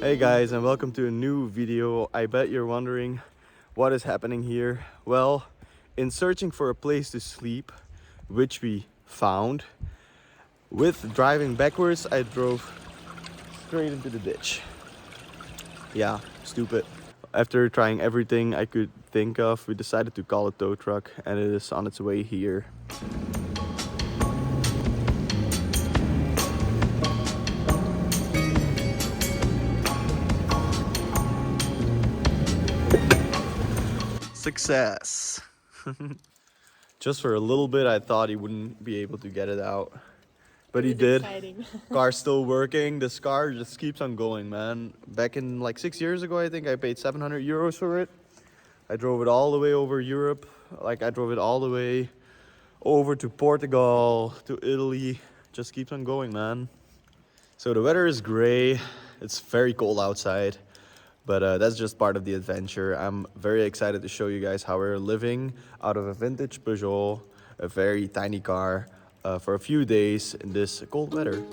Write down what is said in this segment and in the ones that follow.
Hey guys, and welcome to a new video. I bet you're wondering what is happening here. Well, in searching for a place to sleep, which we found, with driving backwards, I drove straight into the ditch. Yeah, stupid. After trying everything I could think of, we decided to call a tow truck, and it is on its way here. Success! Just for a little bit, I thought he wouldn't be able to get it out. But he did. Exciting. Car's still working. This car just keeps on going, man. Back in like 6 years ago, I think I paid 700 euros for it. I drove it all the way over Europe. Like I drove it all the way over to Portugal, to Italy. Just keeps on going, man. So the weather is gray. It's very cold outside. But that's just part of the adventure. I'm very excited to show you guys how we're living out of a vintage Peugeot, a very tiny car, for a few days in this cold weather.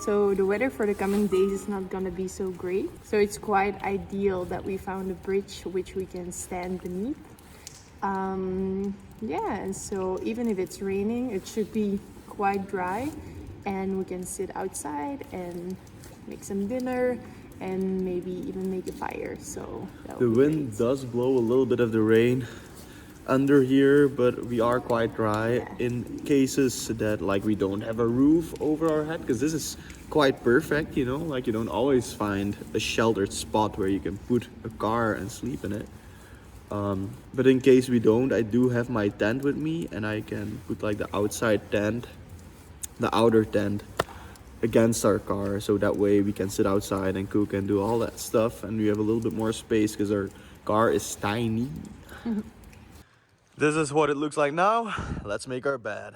So the weather for the coming days is not gonna be so great. So it's quite ideal that we found a bridge which we can stand beneath. Yeah, and so even if it's raining, it should be quite dry and we can sit outside and make some dinner and maybe even make a fire. So the wind does blow a little bit of the rain under here, but we are quite dry. In cases that like we don't have a roof over our head, because this is quite perfect, you know, like you don't always find a sheltered spot where you can put a car and sleep in it. But in case we don't, I do have my tent with me, and I can put like the outside tent, the outer tent, against our car, so that way we can sit outside and cook and do all that stuff, and we have a little bit more space because our car is tiny. This is what it looks like now. Let's make our bed.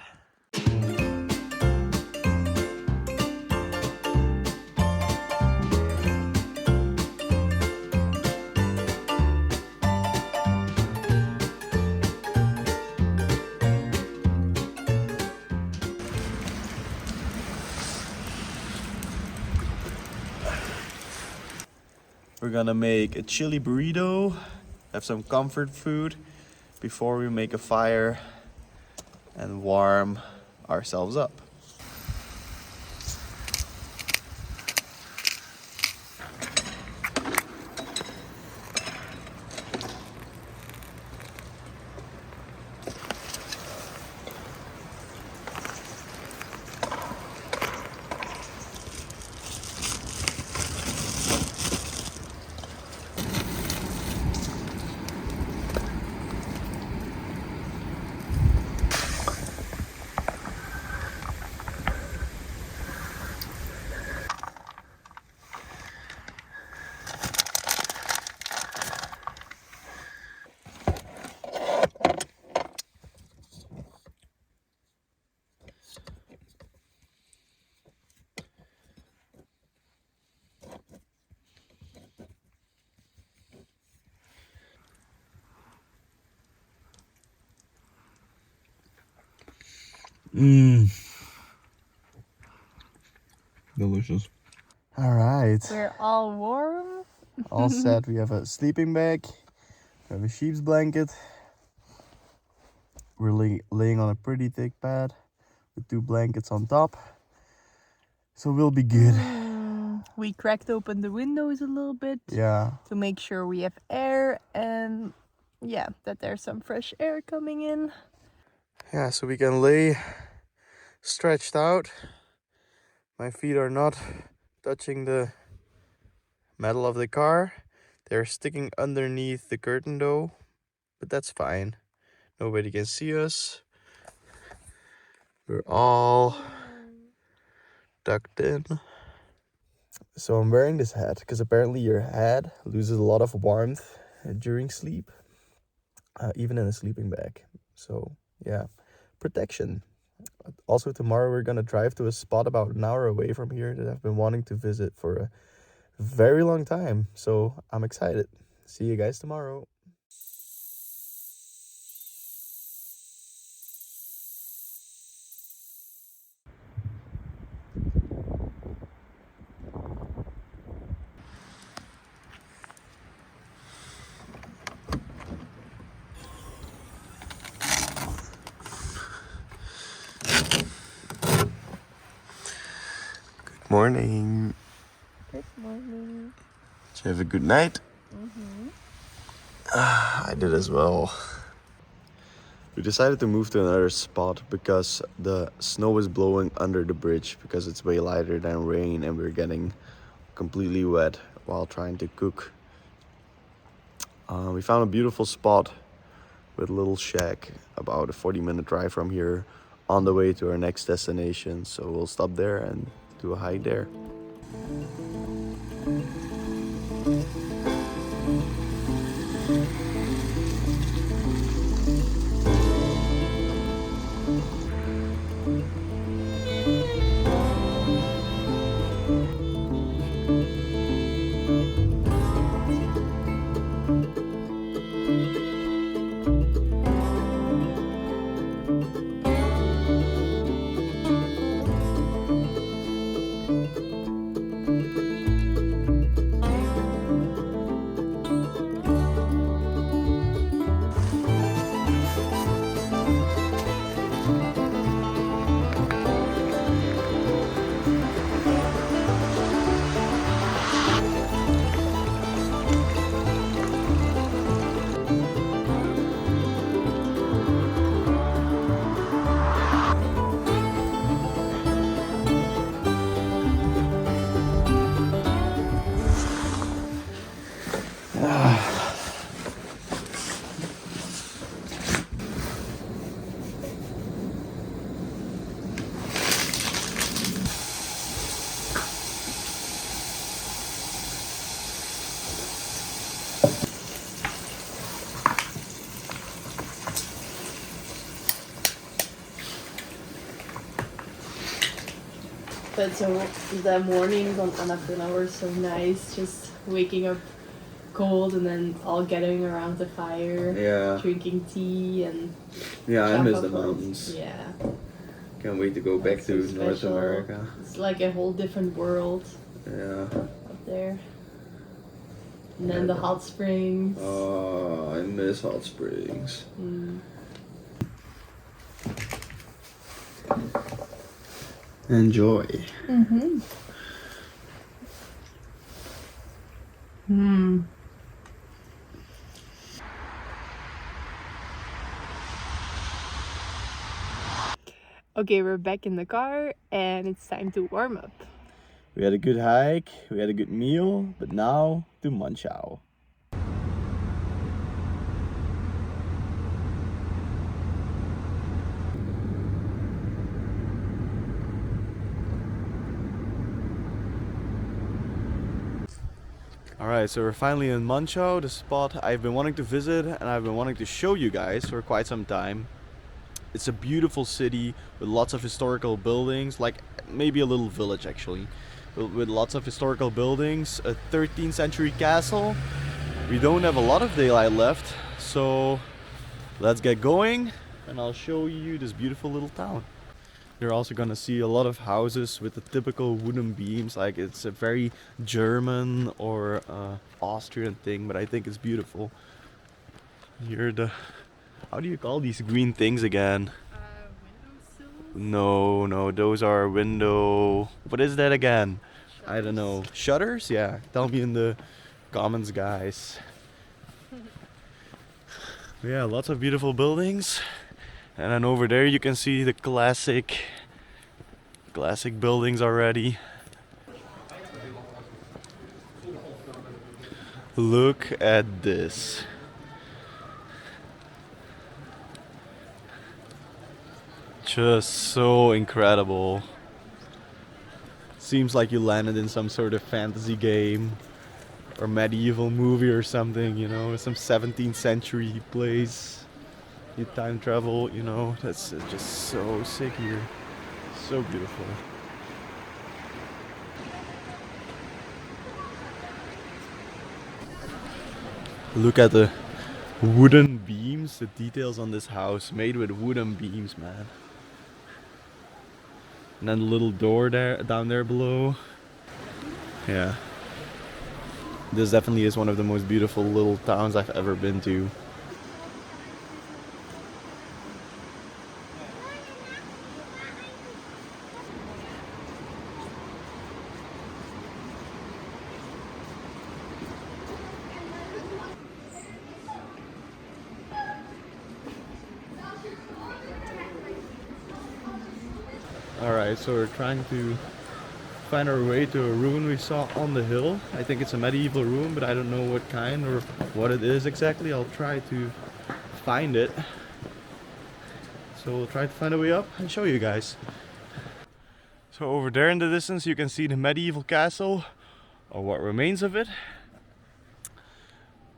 We're gonna make a chili burrito, have some comfort food before we make a fire and warm ourselves up. Delicious. All right. We're all warm. All set. We have a sleeping bag. We have a sheep's blanket. We're laying on a pretty thick bed with 2 blankets on top. So we'll be good. We cracked open the windows a little bit. Yeah. To make sure we have air and yeah, that there's some fresh air coming in. Yeah, so we can lay stretched out. My feet are not touching the metal of the car. They're sticking underneath the curtain though, but that's fine. Nobody can see us. We're all tucked in. So I'm wearing this hat because apparently your head loses a lot of warmth during sleep, even in a sleeping bag. So yeah, protection. Also tomorrow we're gonna drive to a spot about an hour away from here that I've been wanting to visit for a very long time. So I'm excited. See you guys tomorrow. Morning. Good morning. Did you have a good night? I did as well. We decided to move to another spot because the snow is blowing under the bridge because it's way lighter than rain and we're getting completely wet while trying to cook. We found a beautiful spot with a little shack about a 40-minute drive from here on the way to our next destination. So we'll stop there and do a hike there. But so the mornings on Annapurna were so nice, just waking up cold and then all gathering around the fire, Yeah. drinking tea and Yeah, I miss the chocolate. mountains. Yeah, Can't wait to go back That's to so North special. America. It's like a whole different world Yeah. up there. And then the hot springs. Oh, I miss hot springs. Mm. Enjoy. Mm-hmm. Hmm. Okay, we're back in the car and it's time to warm up. We had a good hike, we had a good meal, but now to Monchau. Alright, so we're finally in Monchau, the spot I've been wanting to visit and I've been wanting to show you guys for quite some time. It's a beautiful city with lots of historical buildings, like maybe a little village actually, with lots of historical buildings, a 13th century castle. We don't have a lot of daylight left, so let's get going and I'll show you this beautiful little town. You're also gonna see a lot of houses with the typical wooden beams, like it's a very German or Austrian thing, but I think it's beautiful. Here the, how do you call these green things again? No, those are window, what is that again? Shutters? I don't know. Shutters? Yeah, tell me in the comments, guys. Yeah, lots of beautiful buildings. And then over there you can see the classic buildings already. Look at this. Just so incredible. Seems like you landed in some sort of fantasy game or medieval movie or something, you know, some 17th century place. You time travel, you know, that's just so sick here. So beautiful. Look at the wooden beams, the details on this house made with wooden beams, man. And then the little door there, down there below. Yeah. This definitely is one of the most beautiful little towns I've ever been to. Alright, so we're trying to find our way to a ruin we saw on the hill. I think it's a medieval ruin, but I don't know what kind or what it is exactly. I'll try to find it. So we'll try to find a way up and show you guys. So over there in the distance you can see the medieval castle, or what remains of it.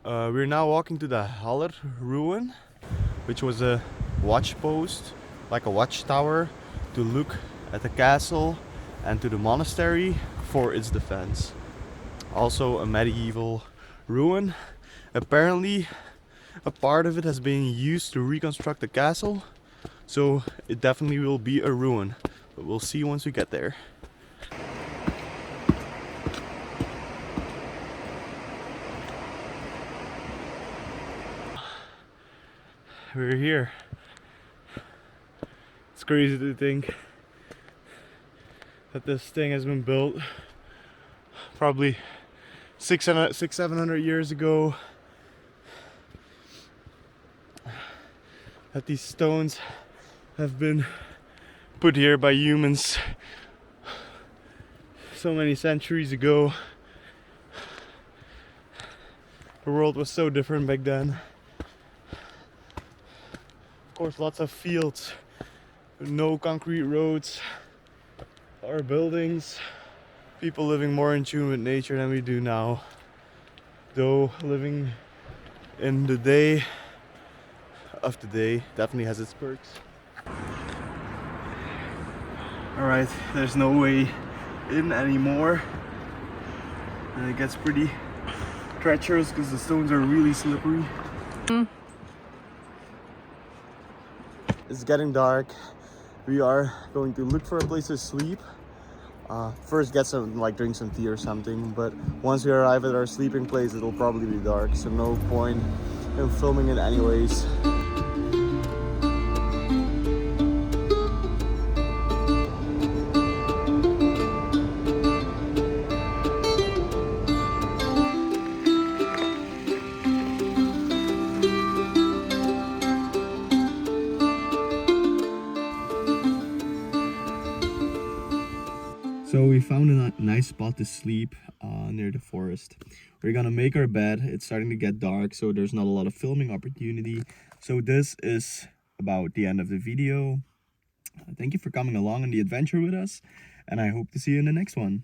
We're now walking to the Haller ruin, which was a watch post, like a watchtower, to look at the castle and to the monastery for its defense. Also a medieval ruin. Apparently a part of it has been used to reconstruct the castle, so it definitely will be a ruin, but we'll see once we get there. We're here. It's crazy to think that this thing has been built probably 700 years ago. That these stones have been put here by humans so many centuries ago. The world was so different back then. Of course, lots of fields, no concrete roads or buildings. People living more in tune with nature than we do now. Though living in the day of today definitely has its perks. Alright, there's no way in anymore. And it gets pretty treacherous because the stones are really slippery. It's getting dark. We are going to look for a place to sleep. First get some, drink some tea or something, but once we arrive at our sleeping place it'll probably be dark, so no point in filming it anyways. So we found a nice spot to sleep near the forest. We're gonna make our bed. It's starting to get dark, so there's not a lot of filming opportunity. So this is about the end of the video. Thank you for coming along on the adventure with us, and I hope to see you in the next one.